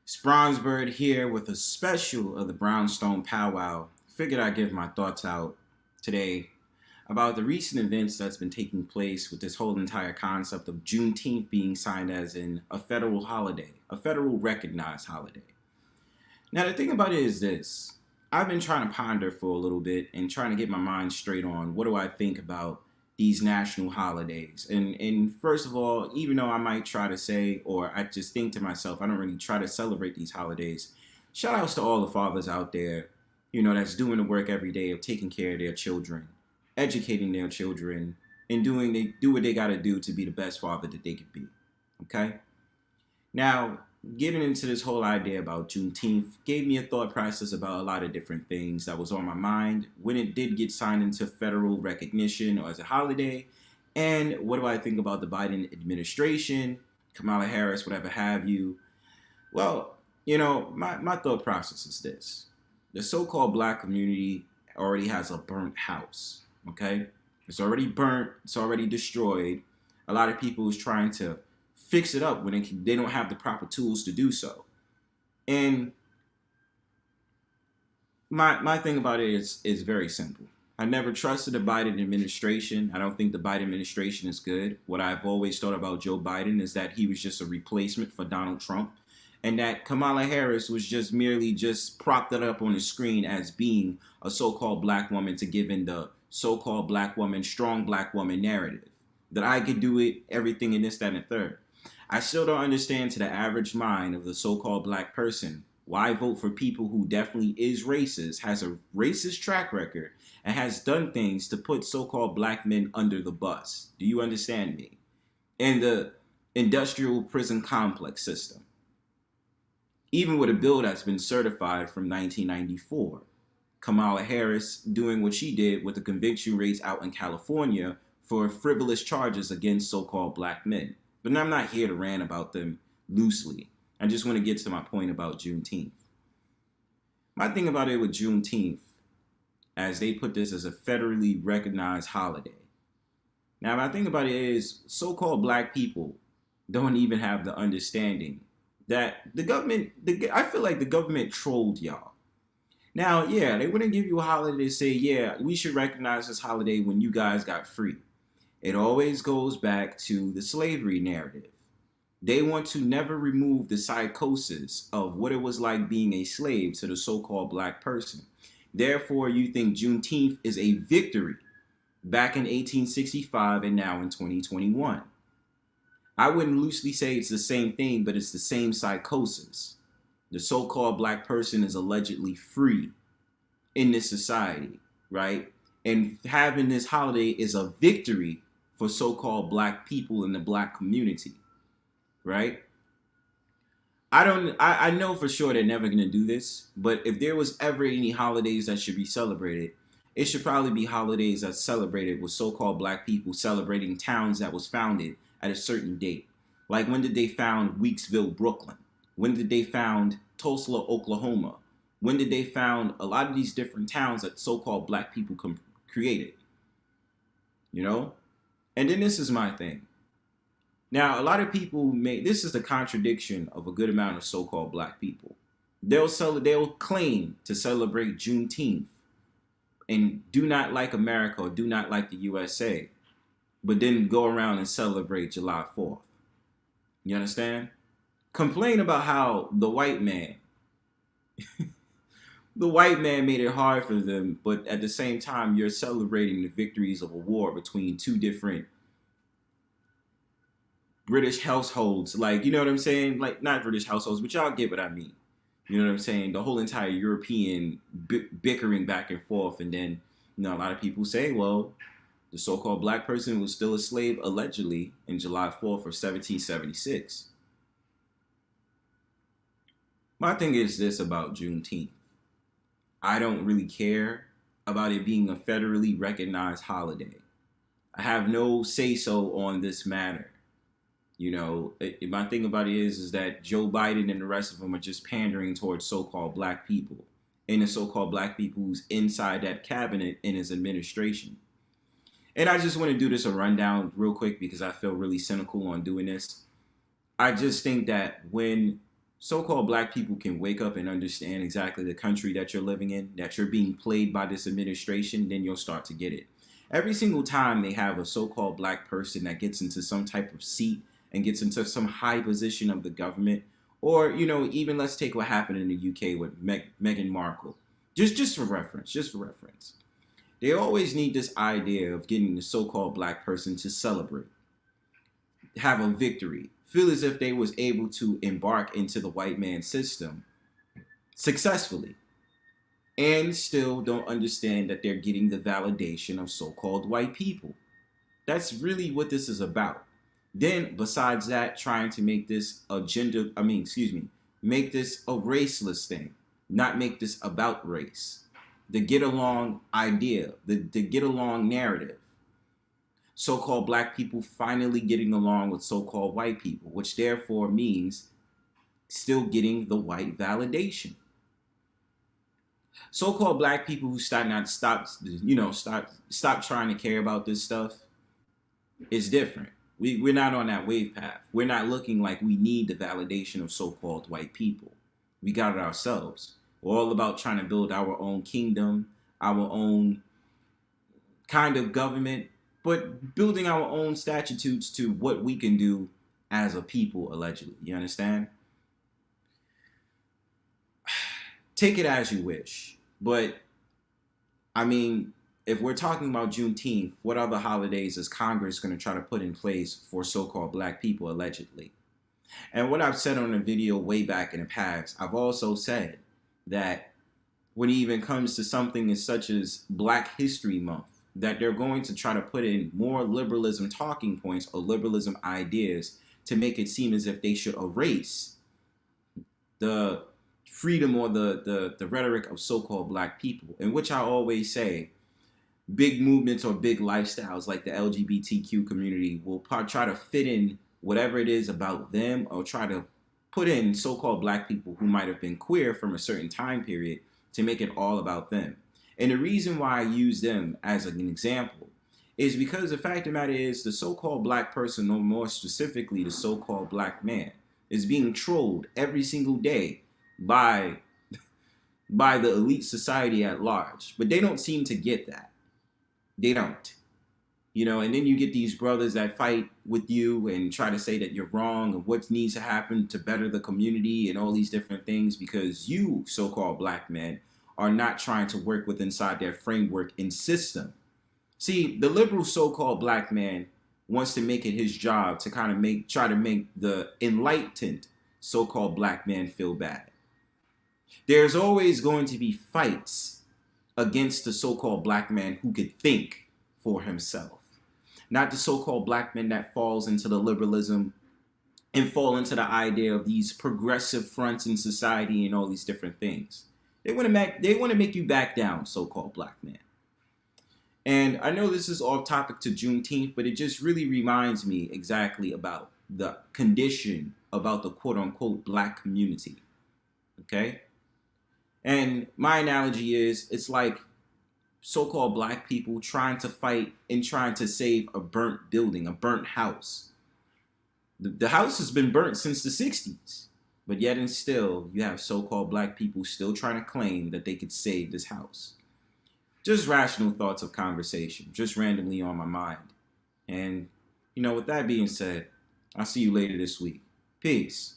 It's Bronzebird here with a special of the Brownstone Powwow. Figured I'd give my thoughts out today about the recent events that's been taking place with this whole entire concept of Juneteenth being signed as a federal holiday, a federal recognized holiday. Now, the thing about it is this. I've been trying to ponder for a little bit and trying to get my mind straight on what do I think about these national holidays. And first of all, even though I might try to say, or I just think to myself, I don't really try to celebrate these holidays. Shout outs to all the fathers out there, that's doing the work every day of taking care of their children, educating their children, and they do what they gotta do to be the best father that they could be. Okay? Now, getting into this whole idea about Juneteenth gave me a thought process about a lot of different things that was on my mind when it did get signed into federal recognition or as a holiday. And what do I think about the Biden administration, Kamala Harris, whatever have you? Well, my thought process is this. The so-called black community already has a burnt house, okay? It's already burnt. It's already destroyed. A lot of people is trying to fix it up when they don't have the proper tools to do so. And my thing about it is very simple. I never trusted the Biden administration. I don't think the Biden administration is good. What I've always thought about Joe Biden is that he was just a replacement for Donald Trump, and that Kamala Harris was just merely just propped it up on the screen as being a so-called black woman to give in the so-called black woman, strong black woman narrative. That I could do it, everything in this, that, and the third. I still don't understand to the average mind of the so-called black person why vote for people who definitely is racist, has a racist track record, and has done things to put so-called black men under the bus. Do you understand me? In the industrial prison complex system. Even with a bill that's been certified from 1994. Kamala Harris doing what she did with the conviction rates out in California for frivolous charges against so-called black men. But I'm not here to rant about them loosely. I just want to get to my point about Juneteenth. My thing about it with Juneteenth, as they put this as a federally recognized holiday. Now, my thing about it is so-called black people don't even have the understanding that I feel like the government trolled y'all. Now, yeah, they wouldn't give you a holiday to say, yeah, we should recognize this holiday when you guys got free. It always goes back to the slavery narrative. They want to never remove the psychosis of what it was like being a slave to the so-called black person. Therefore, you think Juneteenth is a victory back in 1865 and now in 2021. I wouldn't loosely say it's the same thing, but it's the same psychosis. The so-called black person is allegedly free in this society, right? And having this holiday is a victory for so-called black people in the black community, right? I know for sure they're never going to do this, but if there was ever any holidays that should be celebrated, it should probably be holidays that's celebrated with so-called black people celebrating towns that was founded at a certain date. Like, when did they found Weeksville, Brooklyn? When did they found Tulsa, Oklahoma? When did they found a lot of these different towns that so-called black people created? And then this is my thing. Now, a lot of people this is the contradiction of a good amount of so-called black people. They'll claim to celebrate Juneteenth and do not like America or do not like the USA, but then go around and celebrate July 4th. You understand? Complain about how the white man made it hard for them, but at the same time, you're celebrating the victories of a war between two different British households. Like, you know what I'm saying? Like, not British households, but y'all get what I mean. You know what I'm saying? The whole entire European bickering back and forth. And then, a lot of people say, well, the so-called black person was still a slave, allegedly, in July 4th of 1776. My thing is this about Juneteenth. I don't really care about it being a federally recognized holiday. I have no say-so on this matter. My thing about it is that Joe Biden and the rest of them are just pandering towards so-called black people and the so-called black people who's inside that cabinet in his administration. And I just want to do this a rundown real quick because I feel really cynical on doing this. I just think that when So-called black people can wake up and understand exactly the country that you're living in, that you're being played by this administration, then you'll start to get it. Every single time they have a so-called black person that gets into some type of seat and gets into some high position of the government, or, even let's take what happened in the UK with Meghan Markle. Just for reference. They always need this idea of getting the so-called black person to celebrate, have a victory, feel as if they was able to embark into the white man system successfully, and still don't understand that they're getting the validation of so-called white people. That's really what this is about. Then, besides that, trying to make this make this a raceless thing, not make this about race. The get along idea, the get along narrative. So-called black people finally getting along with so-called white people, which therefore means still getting the white validation. So-called black people who stop trying to care about this stuff, it's different. We're not on that wave path. We're not looking like we need the validation of so-called white people. We got it ourselves. We're all about trying to build our own kingdom, our own kind of government, but building our own statutes to what we can do as a people, allegedly. You understand? Take it as you wish. But, if we're talking about Juneteenth, what other holidays is Congress going to try to put in place for so-called black people, allegedly? And what I've said on a video way back in the past, I've also said that when it even comes to something as such as Black History Month, that they're going to try to put in more liberalism talking points or liberalism ideas to make it seem as if they should erase the freedom or the rhetoric of so-called black people, in which I always say big movements or big lifestyles like the LGBTQ community will try to fit in whatever it is about them, or try to put in so-called black people who might have been queer from a certain time period to make it all about them. And the reason why I use them as an example is because the fact of the matter is the so-called black person, or more specifically the so-called black man, is being trolled every single day by the elite society at large. But they don't seem to get that. They don't. And then you get these brothers that fight with you and try to say that you're wrong and what needs to happen to better the community and all these different things, because you, so-called black men, are not trying to work with inside their framework and system. See, the liberal so-called black man wants to make it his job to kind of try to make the enlightened so-called black man feel bad. There's always going to be fights against the so-called black man who could think for himself. Not the so-called black man that falls into the liberalism and fall into the idea of these progressive fronts in society and all these different things. They want to make you back down, so-called black man. And I know this is off topic to Juneteenth, but it just really reminds me exactly about the condition about the quote-unquote black community. Okay? And my analogy is, it's like so-called black people trying to fight and trying to save a burnt building, a burnt house. The house has been burnt since the 60s. But yet and still, you have so-called black people still trying to claim that they could save this house. Just rational thoughts of conversation, just randomly on my mind. And, with that being said, I'll see you later this week. Peace.